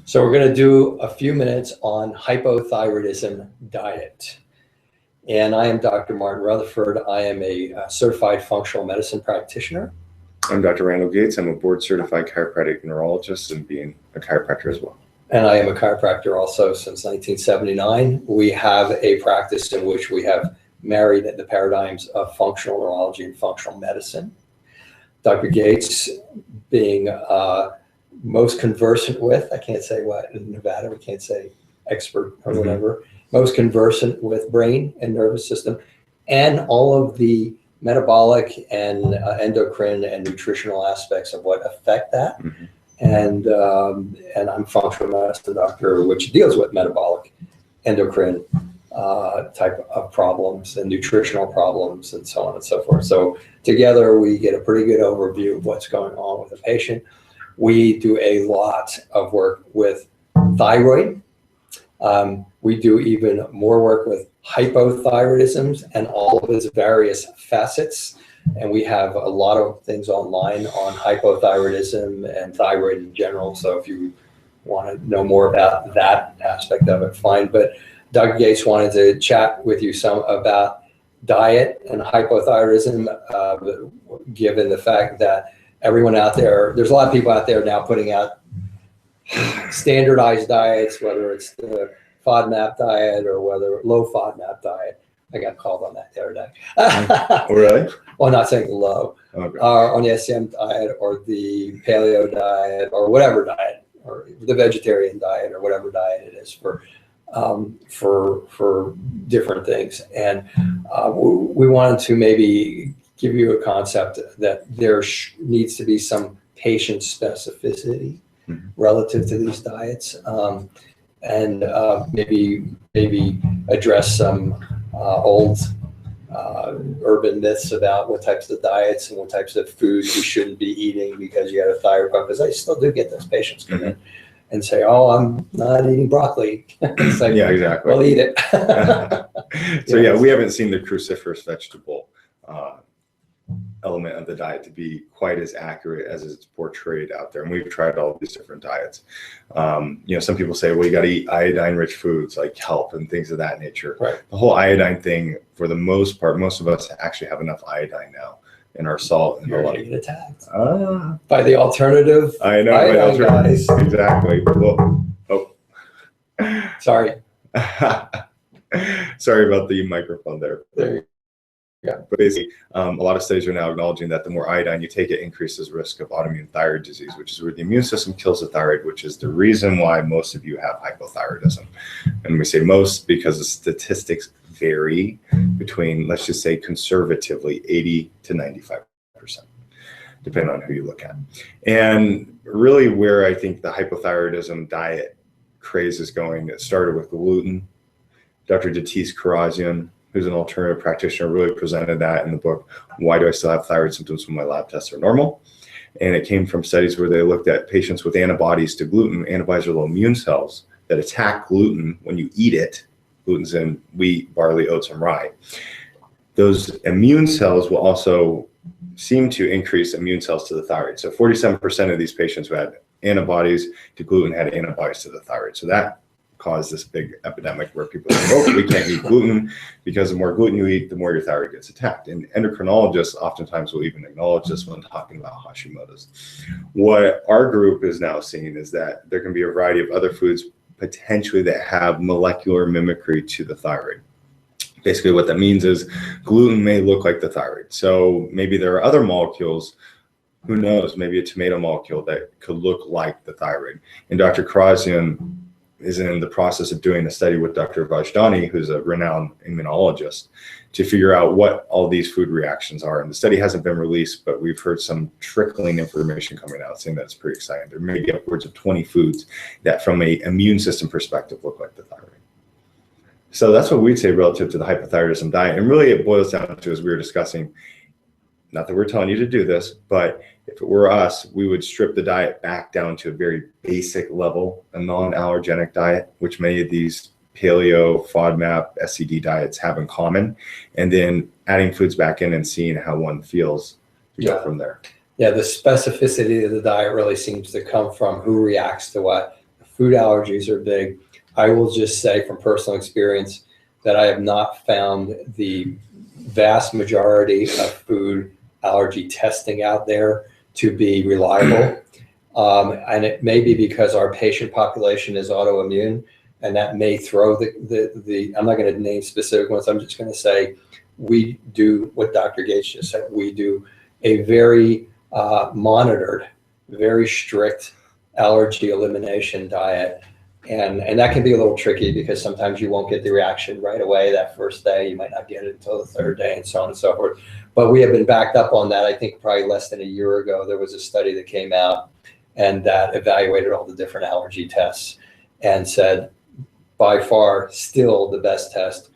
So we're going to do a few minutes on hypothyroidism diet. And I am Dr. Martin Rutherford. I am a certified functional medicine practitioner. I'm Dr. Randall Gates. I'm a board-certified chiropractic neurologist and being a chiropractor as well. And I am a chiropractor also since 1979. We have a practice in which we have married the paradigms of functional neurology and functional medicine. Dr. Gates being most conversant with, I can't say what, in Nevada, we can't say expert or whatever, most conversant with brain and nervous system and all of the metabolic and endocrine and nutritional aspects of what affect that. And I'm functional medicine doctor, which deals with metabolic, endocrine type of problems and nutritional problems and so on and so forth. So together we get a pretty good overview of what's going on with a patient. We do a lot of work with thyroid. We do even more work with hypothyroidisms and all of its various facets. And we have a lot of things online on hypothyroidism and thyroid in general. So if you want to know more about that aspect of it, fine. But Dr. Gates wanted to chat with you some about diet and hypothyroidism, given the fact that everyone out there, there's a lot of people out there now putting out standardized diets, whether it's the FODMAP diet or whether low FODMAP diet. I got called on that the other day. Oh, really? Well, not saying low. Okay. On the SCM diet or the paleo diet or whatever diet or the vegetarian diet or whatever diet it is for different things. And we wanted to maybe give you a concept that there needs to be some patient specificity relative to these diets, and maybe address some old urban myths about what types of diets and what types of foods you shouldn't be eating because you had a thyroid problem. Because I still do get those patients come in and say, "Oh, I'm not eating broccoli." It's like, yeah, exactly. Well, eat it. So yeah, we haven't seen the cruciferous vegetable element of the diet to be quite as accurate as it's portrayed out there. And we've tried all these different diets. Some people say, well, you got to eat iodine-rich foods like kelp and things of that nature. Right. The whole iodine thing, for the most part, most of us actually have enough iodine now in our salt. And you're going to get attacked by the alternative. I know, iodine guys. Exactly. Well, Sorry. Sorry about the microphone there. Yeah. But basically, a lot of studies are now acknowledging that the more iodine you take, it increases risk of autoimmune thyroid disease, which is where the immune system kills the thyroid, which is the reason why most of you have hypothyroidism. And we say most because the statistics vary between, let's just say conservatively, 80 to 95%, depending on who you look at. And really where I think the hypothyroidism diet craze is going, it started with gluten. Dr. Datis Karazian, who's an alternative practitioner, really presented that in the book, Why Do I Still Have Thyroid Symptoms When My Lab Tests Are Normal? And it came from studies where they looked at patients with antibodies to gluten. Antibodies are little immune cells that attack gluten when you eat it. Gluten's in wheat, barley, oats, and rye. Those immune cells will also seem to increase immune cells to the thyroid. So 47% of these patients who had antibodies to gluten had antibodies to the thyroid. So that caused this big epidemic where people say, oh, we can't eat gluten because the more gluten you eat, the more your thyroid gets attacked. And endocrinologists oftentimes will even acknowledge this when talking about Hashimoto's. What our group is now seeing is that there can be a variety of other foods potentially that have molecular mimicry to the thyroid. Basically what that means is gluten may look like the thyroid. So maybe there are other molecules, who knows, maybe a tomato molecule that could look like the thyroid. And Dr. Karazian is in the process of doing a study with Dr. Vajdani, who's a renowned immunologist, to figure out what all these food reactions are. And the study hasn't been released, but we've heard some trickling information coming out saying that it's pretty exciting. There may be upwards of 20 foods that from an immune system perspective look like the thyroid. So that's what we'd say relative to the hypothyroidism diet. And really it boils down to, as we were discussing, not that we're telling you to do this, but if it were us, we would strip the diet back down to a very basic level, a non-allergenic diet, which many of these paleo, FODMAP, SCD diets have in common, and then adding foods back in and seeing how one feels to go from there. Yeah, the specificity of the diet really seems to come from who reacts to what. food allergies are big. I will just say from personal experience that I have not found the vast majority of food allergy testing out there to be reliable. And it may be because our patient population is autoimmune, and that may throw I'm not going to name specific ones. I'm just going to say we do what Dr. Gates just said. We do a very monitored, very strict allergy elimination diet. And that can be a little tricky because sometimes you won't get the reaction right away that first day. You might not get it until the third day, and so on and so forth. But we have been backed up on that. I think probably less than a year ago, there was a study that came out and that evaluated all the different allergy tests and said, by far, still the best test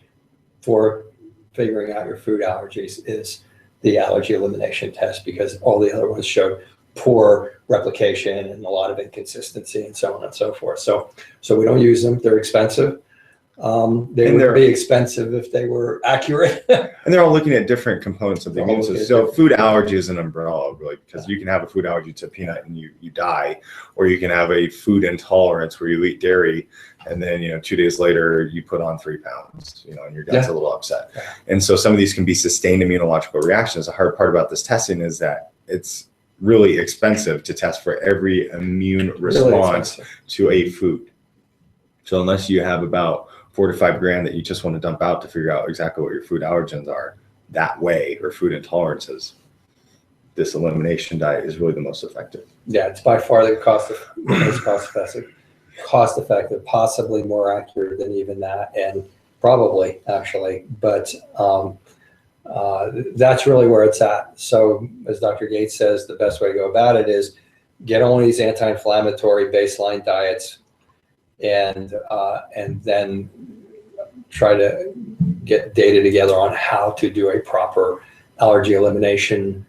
for figuring out your food allergies is the allergy elimination test, because all the other ones showed poor replication and a lot of inconsistency and so on and so forth. So we don't use them. They're expensive. They would be expensive if they were accurate. And they're all looking at different components of the immune system. So food allergy is an umbrella, like, because you can have a food allergy to peanut and you die, or you can have a food intolerance where you eat dairy and then 2 days later you put on 3 pounds, and your gut's a little upset. And so some of these can be sustained immunological reactions. The hard part about this testing is that it's really expensive to test for every immune response to a food. So unless you have about $4 to $5 grand that you just want to dump out to figure out exactly what your food allergens are that way, or food intolerances, this elimination diet is really the most effective. Yeah, it's by far the most cost effective, possibly more accurate than even that, and probably actually, but that's really where it's at. So as Dr. Gates says, the best way to go about it is get on these anti-inflammatory baseline diets, and then try to get data together on how to do a proper allergy elimination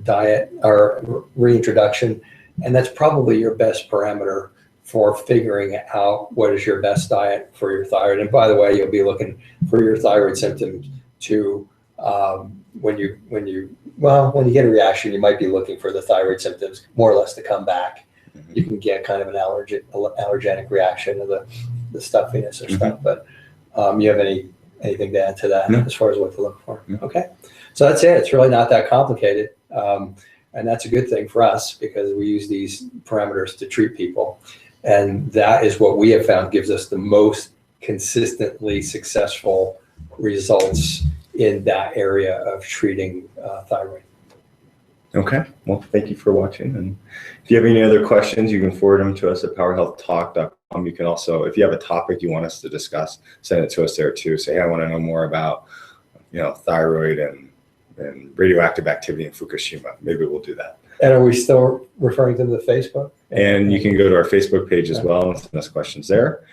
diet or reintroduction. And that's probably your best parameter for figuring out what is your best diet for your thyroid. And by the way, you'll be looking for your thyroid symptoms to when you get a reaction, you might be looking for the thyroid symptoms more or less to come back. You can get kind of an allergenic reaction to the stuffiness or stuff. But you have anything to add to that as far as what to look for? Okay, so that's it. It's really not that complicated, and that's a good thing for us because we use these parameters to treat people, and that is what we have found gives us the most consistently successful results in that area of treating thyroid. Okay, well, thank you for watching. And if you have any other questions, you can forward them to us at powerhealthtalk.com. You can also, if you have a topic you want us to discuss, send it to us there too. Say, hey, I want to know more about, thyroid and radioactive activity in Fukushima. Maybe we'll do that. And are we still referring to the Facebook? And you can go to our Facebook page as well and send us questions there.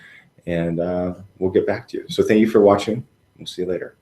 And we'll get back to you. So thank you for watching. We'll see you later.